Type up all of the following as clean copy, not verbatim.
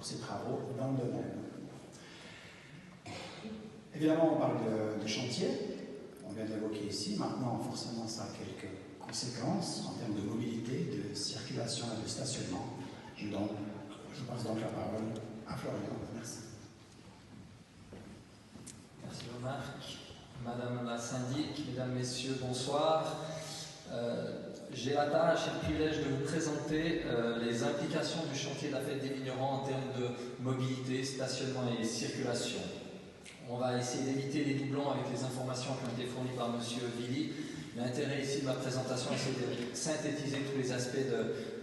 ces travaux dans le domaine. Évidemment, on parle de chantier, on vient de l'évoquer ici. Maintenant, forcément, ça a quelques conséquences en termes de mobilité, de circulation et de stationnement. Je passe donc la parole à Florian. Merci. Merci Jean-Marc. Madame la syndic, mesdames, messieurs, bonsoir. J'ai la tâche et le privilège de vous présenter les implications du chantier de la fête des vignerons en termes de mobilité, stationnement et circulation. On va essayer d'éviter les doublons avec les informations qui ont été fournies par M. Villy. L'intérêt ici de ma présentation, c'est de synthétiser tous les aspects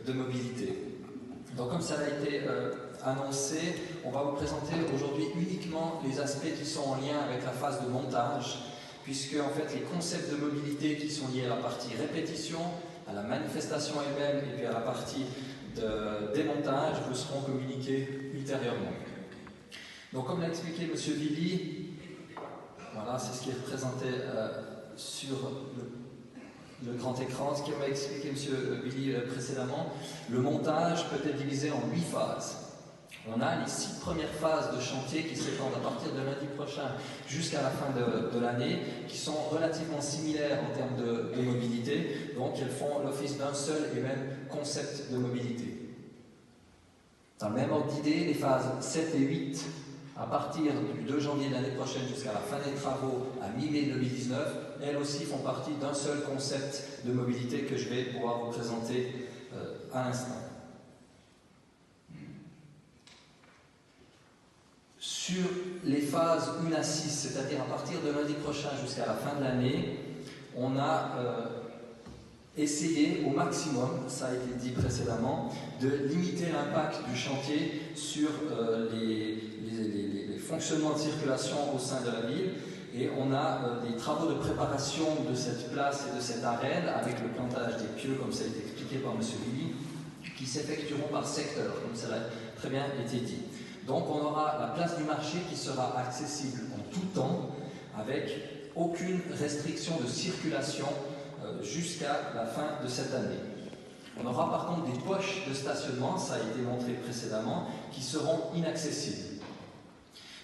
de mobilité. Donc comme ça a été annoncé, on va vous présenter aujourd'hui uniquement les aspects qui sont en lien avec la phase de montage, puisque en fait les concepts de mobilité qui sont liés à la partie répétition, à la manifestation elle-même et puis à la partie de démontage vous seront communiqués ultérieurement. Donc comme l'a expliqué M. Villy, voilà, c'est ce qui est représenté sur le grand écran, ce qui m'a expliqué M. Villy précédemment. Le montage peut être divisé en 8 phases. On a les 6 premières phases de chantier qui s'étendent à partir de lundi prochain jusqu'à la fin de l'année, qui sont relativement similaires en termes de mobilité, donc elles font l'office d'un seul et même concept de mobilité. Dans le même ordre d'idée, les phases 7 et 8, à partir du 2 janvier de l'année prochaine jusqu'à la fin des travaux à mi-mai 2019, elles aussi font partie d'un seul concept de mobilité que je vais pouvoir vous présenter à l'instant. Sur les phases 1 à 6, c'est-à-dire à partir de lundi prochain jusqu'à la fin de l'année, on a essayé au maximum, ça a été dit précédemment, de limiter l'impact du chantier sur les fonctionnements de circulation au sein de la ville. Et on a des travaux de préparation de cette place et de cette arène avec le plantage des pieux, comme ça a été expliqué par M. Villy, qui s'effectueront par secteur, comme ça a très bien été dit. Donc on aura la place du marché qui sera accessible en tout temps, avec aucune restriction de circulation jusqu'à la fin de cette année. On aura par contre des poches de stationnement, ça a été montré précédemment, qui seront inaccessibles.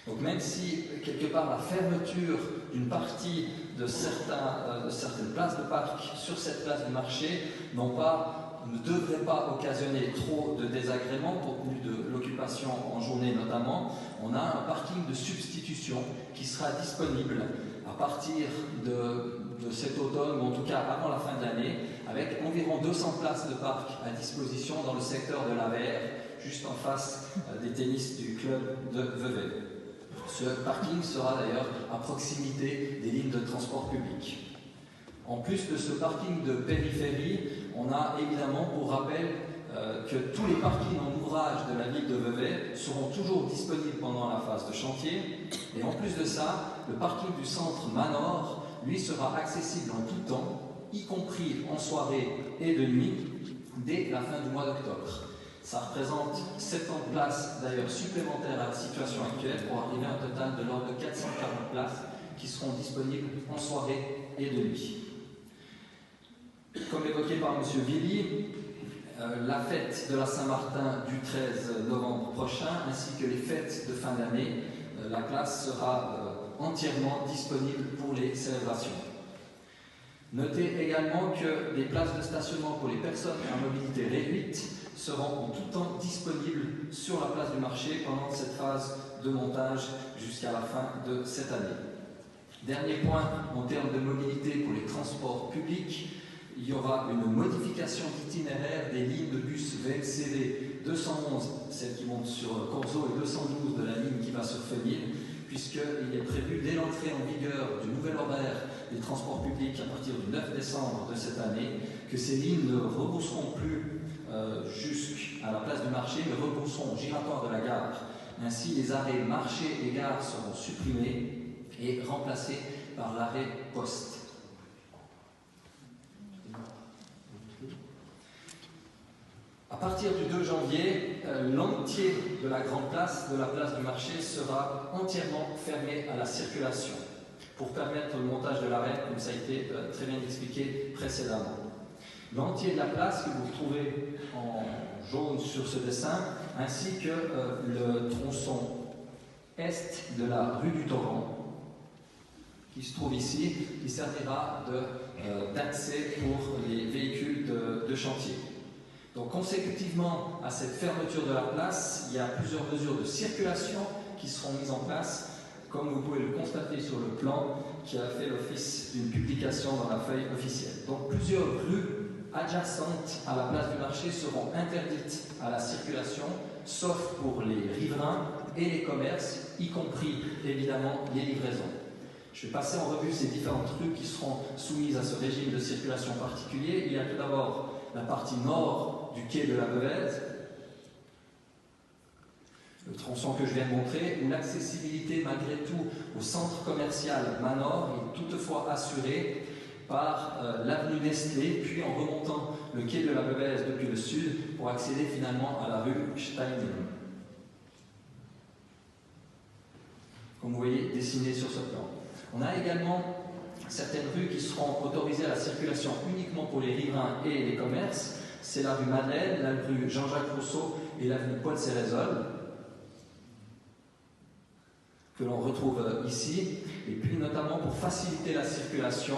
Donc même si, quelque part, la fermeture d'une partie de certaines places de parc sur cette place du marché ne devrait pas occasionner trop de désagréments compte tenu de l'occupation en journée notamment, on a un parking de substitution qui sera disponible à partir de cet automne, ou en tout cas avant la fin de l'année, avec environ 200 places de parc à disposition dans le secteur de la VR, juste en face des tennis du club de Vevey. Ce parking sera d'ailleurs à proximité des lignes de transport public. En plus de ce parking de périphérie, on a évidemment pour rappel que tous les parkings en ouvrage de la ville de Vevey seront toujours disponibles pendant la phase de chantier. Et en plus de ça, le parking du centre Manor, lui, sera accessible en tout temps, y compris en soirée et de nuit, dès la fin du mois d'octobre. Ça représente 70 places d'ailleurs supplémentaires à la situation actuelle pour arriver à un total de l'ordre de 440 places qui seront disponibles en soirée et de nuit. Comme évoqué par M. Villy, la fête de la Saint-Martin du 13 novembre prochain ainsi que les fêtes de fin d'année, la place sera entièrement disponible pour les célébrations. Notez également que les places de stationnement pour les personnes à mobilité réduite seront en tout temps disponibles sur la place du marché pendant cette phase de montage jusqu'à la fin de cette année. Dernier point en termes de mobilité pour les transports publics, il y aura une modification d'itinéraire des lignes de bus VMCV 211, celles qui montent sur Corzo, et 212 de la ligne qui va sur Fenil, puisqu'il est prévu dès l'entrée en vigueur du nouvel horaire des transports publics à partir du 9 décembre de cette année, que ces lignes ne rebrousseront plus jusqu'à la place du marché, mais rebrousseront au giratoire de la gare. Ainsi, les arrêts marché et gare seront supprimés et remplacés par l'arrêt poste. À partir du 2 janvier, l'entier de la grande place, de la place du marché, sera entièrement fermé à la circulation pour permettre le montage de l'arène, comme ça a été très bien expliqué précédemment. L'entier de la place que vous retrouvez en jaune sur ce dessin ainsi que le tronçon est de la rue du Torrent, qui se trouve ici, qui servira d'accès pour les véhicules de chantier. Donc consécutivement à cette fermeture de la place, il y a plusieurs mesures de circulation qui seront mises en place, comme vous pouvez le constater sur le plan qui a fait l'office d'une publication dans la feuille officielle. Donc plusieurs rues adjacentes à la place du marché seront interdites à la circulation, sauf pour les riverains et les commerces, y compris évidemment les livraisons. Je vais passer en revue ces différentes rues qui seront soumises à ce régime de circulation particulier. Il y a tout d'abord la partie nord du quai de la Beuvèze, le tronçon que je viens de montrer, où l'accessibilité malgré tout au centre commercial Manor est toutefois assurée par l'avenue Nestlé, puis en remontant le quai de la Beuvèze depuis le sud pour accéder finalement à la rue Steinen. Comme vous voyez dessiné sur ce plan. On a également certaines rues qui seront autorisées à la circulation uniquement pour les riverains et les commerces. C'est la rue Madeleine, la rue Jean-Jacques Rousseau et l'avenue Paul Cérézol, que l'on retrouve ici. Et puis notamment pour faciliter la circulation,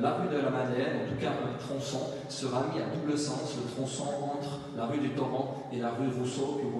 la rue de la Madeleine, en tout cas un tronçon, sera mis à double sens, le tronçon entre la rue du Torrent et la rue Rousseau, que vous